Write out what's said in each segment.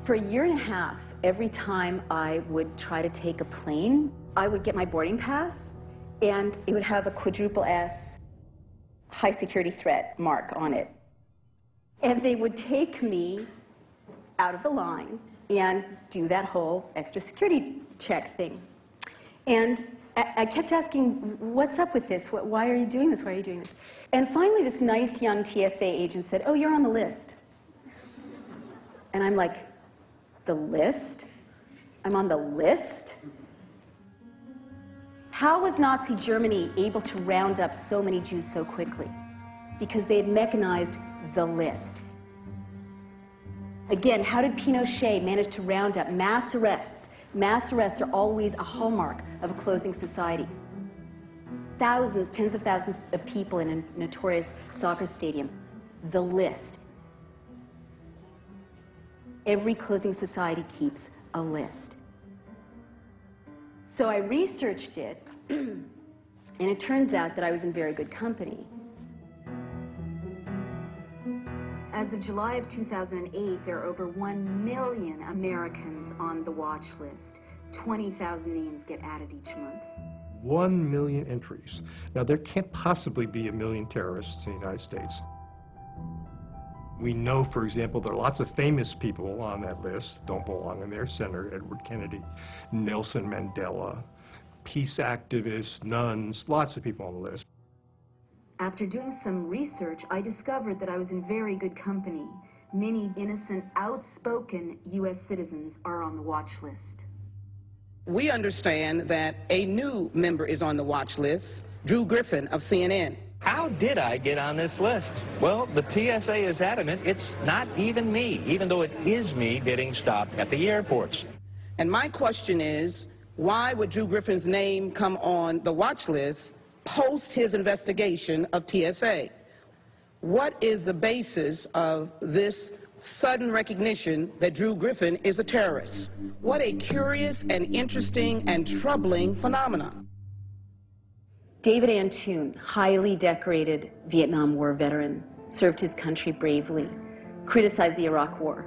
For a year and a half, every time I would try to take a plane, I would get my boarding pass, and it would have a quadruple S high security threat mark on it. And they would take me out of the line and do that whole extra security check thing. And I kept asking, what's up with this? Why are you doing this? Why are you doing this? And finally, this nice young TSA agent said, oh, you're on the list. And I'm like, the list? I'm on the list? How was Nazi Germany able to round up so many Jews so quickly? Because they had mechanized the list. Again, how did Pinochet manage to round up mass arrests? Mass arrests are always a hallmark of a closing society. Thousands, tens of thousands of people in a notorious soccer stadium. The list. Every closing society keeps a list. So I researched it, and it turns out that I was in very good company. As of July of 2008, there are over 1 million Americans on the watch list. 20,000 names get added each month. 1 million entries. Now, there can't possibly be 1 million terrorists in the United States. We know, for example, there are lots of famous people on that list, don't belong in there. Senator Edward Kennedy, Nelson Mandela, peace activists, nuns, lots of people on the list. After doing some research, I discovered that I was in very good company. Many innocent, outspoken U.S. citizens are on the watch list. We understand that a new member is on the watch list, Drew Griffin of CNN. How did I get on this list? Well, the TSA is adamant it's not even me, even though it is me getting stopped at the airports. And my question is, why would Drew Griffin's name come on the watch list post his investigation of TSA? What is the basis of this sudden recognition that Drew Griffin is a terrorist? What a curious and interesting and troubling phenomenon. David Antoon, highly decorated Vietnam War veteran, served his country bravely, criticized the Iraq War.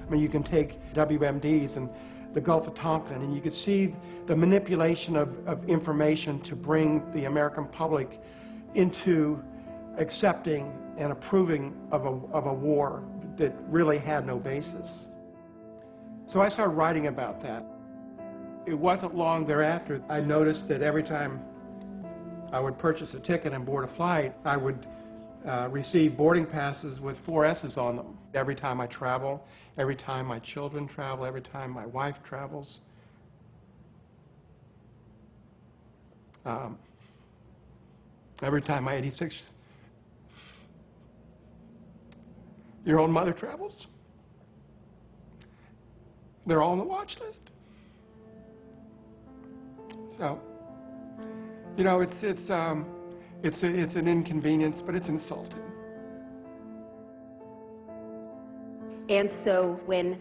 I mean, you can take WMDs and the Gulf of Tonkin, and you could see the manipulation of information to bring the American public into accepting and approving of a war that really had no basis. So I started writing about that. It wasn't long thereafter I noticed that every time I would purchase a ticket and board a flight, I would receive boarding passes with 4 S's on them. Every time I travel, every time my children travel, every time my wife travels. Every time my 86-year-old mother travels. They're all on the watch list. So, you know, it's an inconvenience, but it's insulting. And so when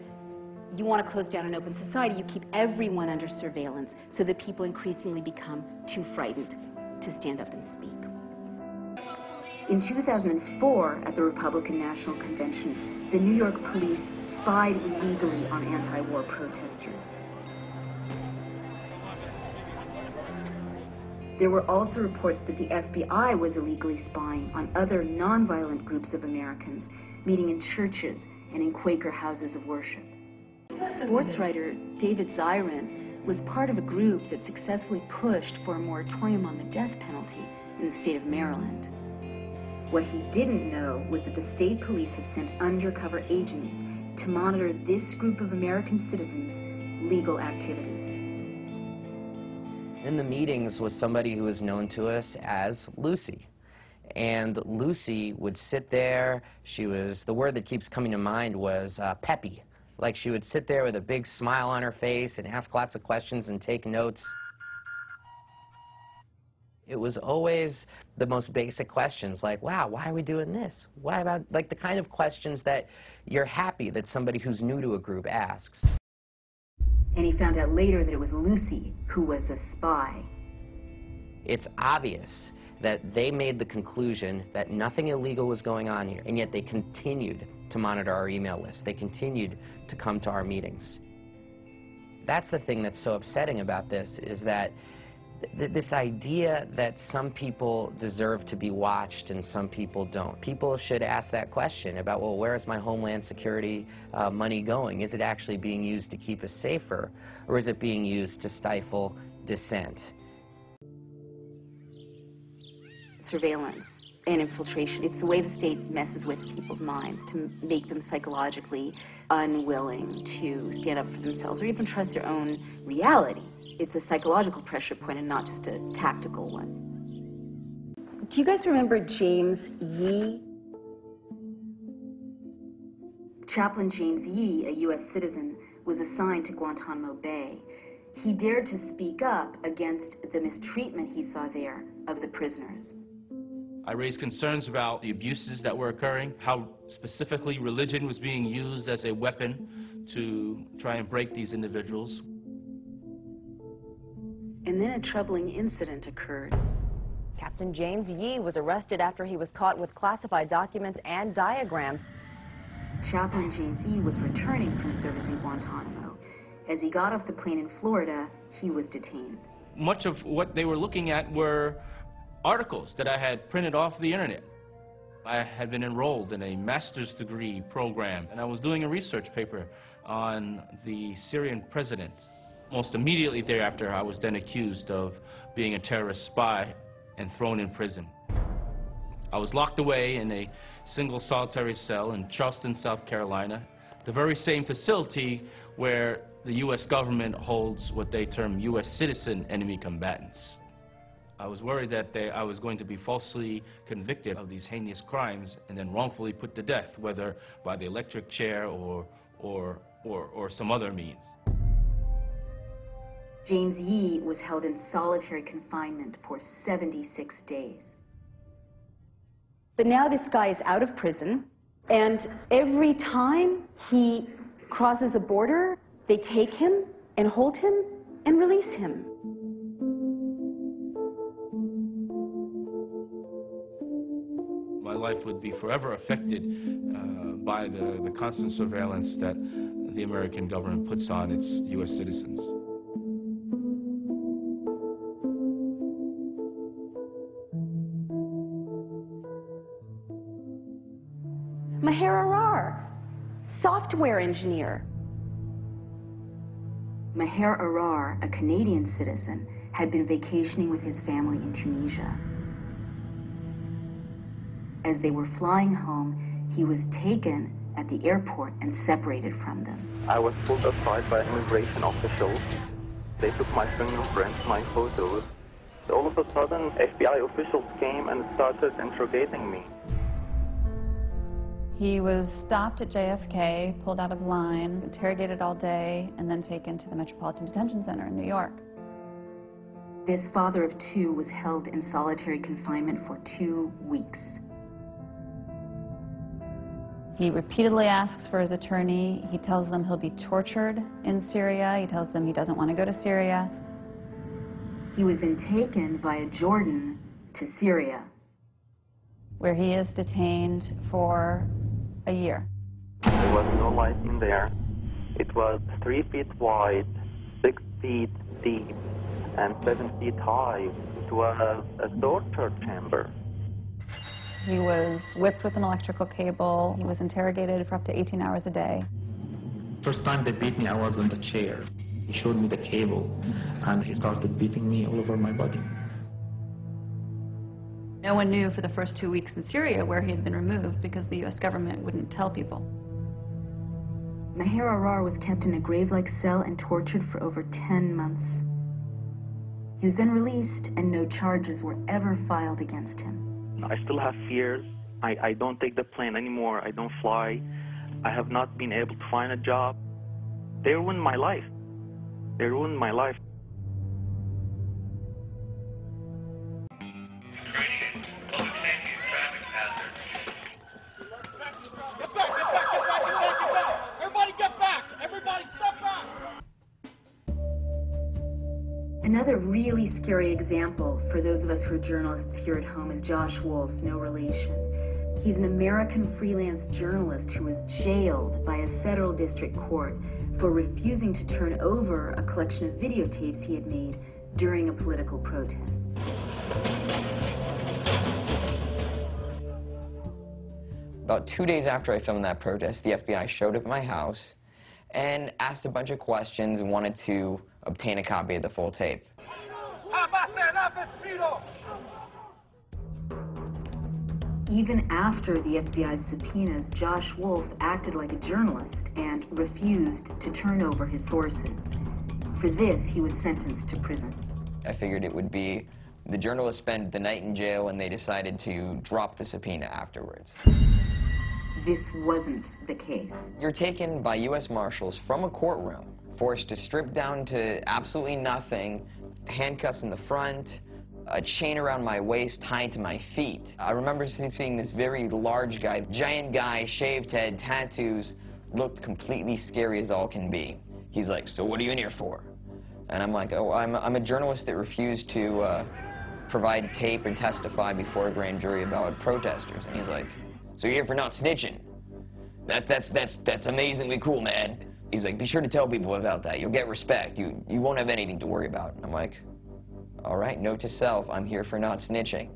you want to close down an open society, you keep everyone under surveillance so that people increasingly become too frightened to stand up and speak. In 2004, at the Republican National Convention, the New York police spied illegally on anti-war protesters. There were also reports that the FBI was illegally spying on other nonviolent groups of Americans, meeting in churches and in Quaker houses of worship. Sports writer David Zirin was part of a group that successfully pushed for a moratorium on the death penalty in the state of Maryland. What he didn't know was that the state police had sent undercover agents to monitor this group of American citizens' legal activities. In the meetings was somebody who was known to us as Lucy. And Lucy would sit there. She was, the word that keeps coming to mind was peppy. Like she would sit there with a big smile on her face and ask lots of questions and take notes. It was always the most basic questions like, wow, why are we doing this? Why about, like the kind of questions that you're happy that somebody who's new to a group asks. And he found out later that it was Lucy who was the spy. It's obvious that they made the conclusion that nothing illegal was going on here, and yet they continued to monitor our email list. They continued to come to our meetings. That's the thing that's so upsetting about this, is that this idea that some people deserve to be watched and some people don't. People should ask that question about, well, where is my Homeland Security money going? Is it actually being used to keep us safer, or is it being used to stifle dissent? Surveillance and infiltration, it's the way the state messes with people's minds to make them psychologically unwilling to stand up for themselves or even trust their own reality. It's a psychological pressure point and not just a tactical one. Do you guys remember James Yee? Chaplain James Yee, a U.S. citizen, was assigned to Guantanamo Bay. He dared to speak up against the mistreatment he saw there of the prisoners. I raised concerns about the abuses that were occurring, how specifically religion was being used as a weapon to try and break these individuals. And then a troubling incident occurred. Captain James Yee was arrested after he was caught with classified documents and diagrams. Chaplain James Yee was returning from service in Guantanamo. As he got off the plane in Florida, he was detained. Much of what they were looking at were articles that I had printed off the internet. I had been enrolled in a master's degree program, and I was doing a research paper on the Syrian president. Almost immediately thereafter, I was then accused of being a terrorist spy and thrown in prison. I was locked away in a single solitary cell in Charleston, South Carolina, the very same facility where the U.S. government holds what they term U.S. citizen enemy combatants. I was worried that I was going to be falsely convicted of these heinous crimes and then wrongfully put to death, whether by the electric chair or some other means. James Yee was held in solitary confinement for 76 days. But now this guy is out of prison, and every time he crosses a border, they take him and hold him and release him. My life would be forever affected by the constant surveillance that the American government puts on its U.S. citizens. Maher Arar, software engineer. Maher Arar, a Canadian citizen, had been vacationing with his family in Tunisia. As they were flying home, he was taken at the airport and separated from them. I was pulled aside by immigration officials. They took my fingerprints, my photos. All of a sudden, FBI officials came and started interrogating me. He was stopped at JFK, pulled out of line, interrogated all day, and then taken to the Metropolitan Detention Center in New York. This father of two was held in solitary confinement for 2 weeks. He repeatedly asks for his attorney. He tells them he'll be tortured in Syria. He tells them he doesn't want to go to Syria. He was then taken via Jordan to Syria, where he is detained for a year. There was no light in there. It was 3 feet wide, 6 feet deep, and 7 feet high. It was a torture chamber. He was whipped with an electrical cable. He was interrogated for up to 18 hours a day. First time they beat me, I was in the chair. He showed me the cable, and he started beating me all over my body. No one knew for the first 2 weeks in Syria where he had been removed because the U.S. government wouldn't tell people. Maher Arar was kept in a grave-like cell and tortured for over 10 months. He was then released, and no charges were ever filed against him. I still have fears. I don't take the plane anymore. I don't fly. I have not been able to find a job. They ruined my life. They ruined my life. Another really scary example for those of us who are journalists here at home is Josh Wolf, no relation. He's an American freelance journalist who was jailed by a federal district court for refusing to turn over a collection of videotapes he had made during a political protest. About 2 days after I filmed that protest, the FBI showed up at my house and asked a bunch of questions and wanted to obtain a copy of the full tape. Even after the FBI's subpoenas, Josh Wolf acted like a journalist and refused to turn over his sources. For this, he was sentenced to prison. I figured it would be the journalist spent the night in jail and they decided to drop the subpoena afterwards. This wasn't the case. You're taken by U.S. Marshals from a courtroom, forced to strip down to absolutely nothing, handcuffs in the front, a chain around my waist tied to my feet. I remember seeing this very large guy, giant guy, shaved head, tattoos, looked completely scary as all can be. He's like, "So what are you in here for?" And I'm like, "Oh, I'm a journalist that refused to provide tape and testify before a grand jury about protesters." And he's like, "So you're here for not snitching? That's amazingly cool, man." He's like, "Be sure to tell people about that. You'll get respect. You won't have anything to worry about." And I'm like, "All right, note to self, I'm here for not snitching."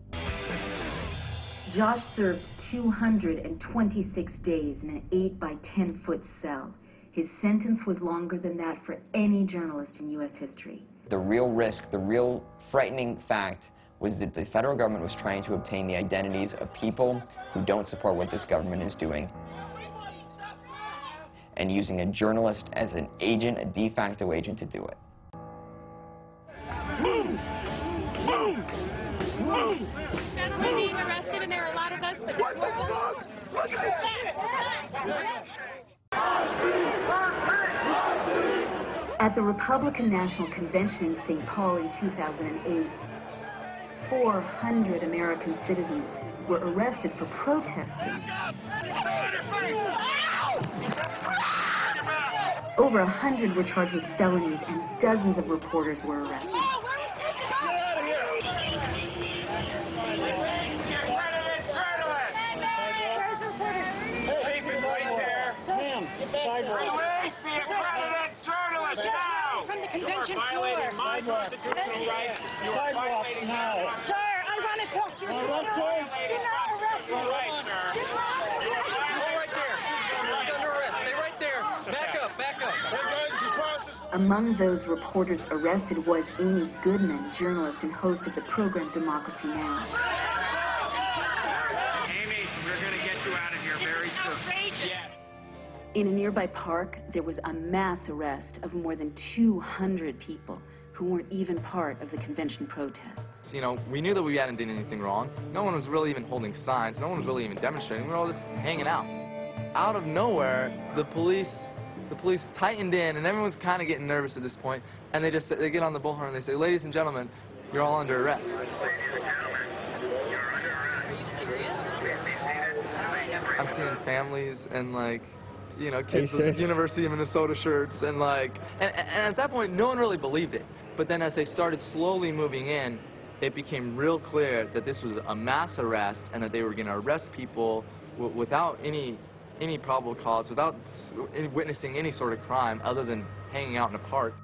Josh served 226 days in an 8 by 10 foot cell. His sentence was longer than that for any journalist in U.S. history. The real risk, the real frightening fact was that the federal government was trying to obtain the identities of people who don't support what this government is doing, and using a journalist as an agent, a de facto agent, to do it. Gentlemen being arrested, and there are a lot of us, but what the fuck? Look at that! At the Republican National Convention in St. Paul in 2008, 400 American citizens were arrested for protesting. Over 100 were charged with felonies, and dozens of reporters were arrested. Release the accredited journalist now! From the convention floor. You are violating my constitutional rights. You are violating now. Sir, I want to talk to you. Do not arrest me. Do not arrest me. Stay right there. Back up, back up. Among those reporters arrested was Amy Goodman, journalist and host of the program Democracy Now! Amy, we're going to get you out of here very soon. Yes. In a nearby park, there was a mass arrest of more than 200 people who weren't even part of the convention protests. You know, we knew that we hadn't done anything wrong. No one was really even holding signs. No one was really even demonstrating. We were all just hanging out. Out of nowhere, the police tightened in, and everyone's kind of getting nervous at this point. And they get on the bullhorn and they say, "Ladies and gentlemen, you're all under arrest." I'm seeing families and, like, you know, kids with University of Minnesota shirts, and at that point, no one really believed it. But then as they started slowly moving in, it became real clear that this was a mass arrest and that they were going to arrest people without any probable cause, without witnessing any sort of crime other than hanging out in a park.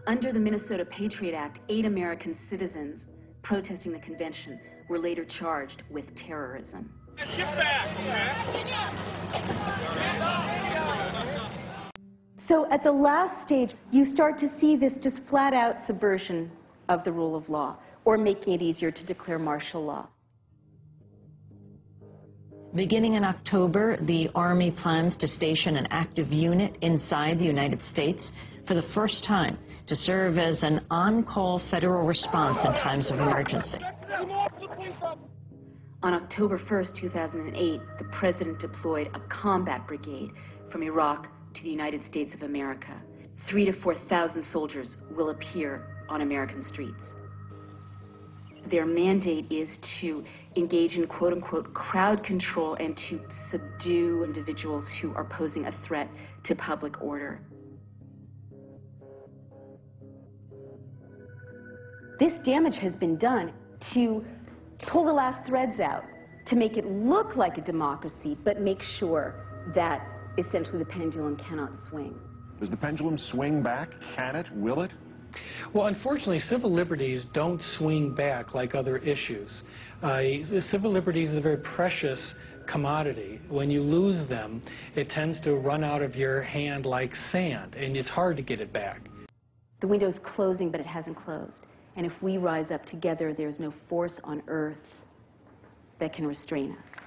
Under the Minnesota Patriot Act, 8 American citizens protesting the convention were later charged with terrorism. Get back! So at the last stage, you start to see this just flat-out subversion of the rule of law, or making it easier to declare martial law. Beginning in October, the Army plans to station an active unit inside the United States for the first time to serve as an on-call federal response in times of emergency. On October 1st, 2008, the president deployed a combat brigade from Iraq to the United States of America. 3,000 to 4,000 soldiers will appear on American streets. Their mandate is to engage in quote-unquote crowd control and to subdue individuals who are posing a threat to public order. This damage has been done to pull the last threads out, to make it look like a democracy, but make sure that essentially the pendulum cannot swing. Does the pendulum swing back? Can it? Will it? Well, unfortunately, civil liberties don't swing back like other issues. Civil liberties is a very precious commodity. When you lose them, it tends to run out of your hand like sand, and it's hard to get it back. The window's closing, but it hasn't closed. And if we rise up together, there's no force on earth that can restrain us.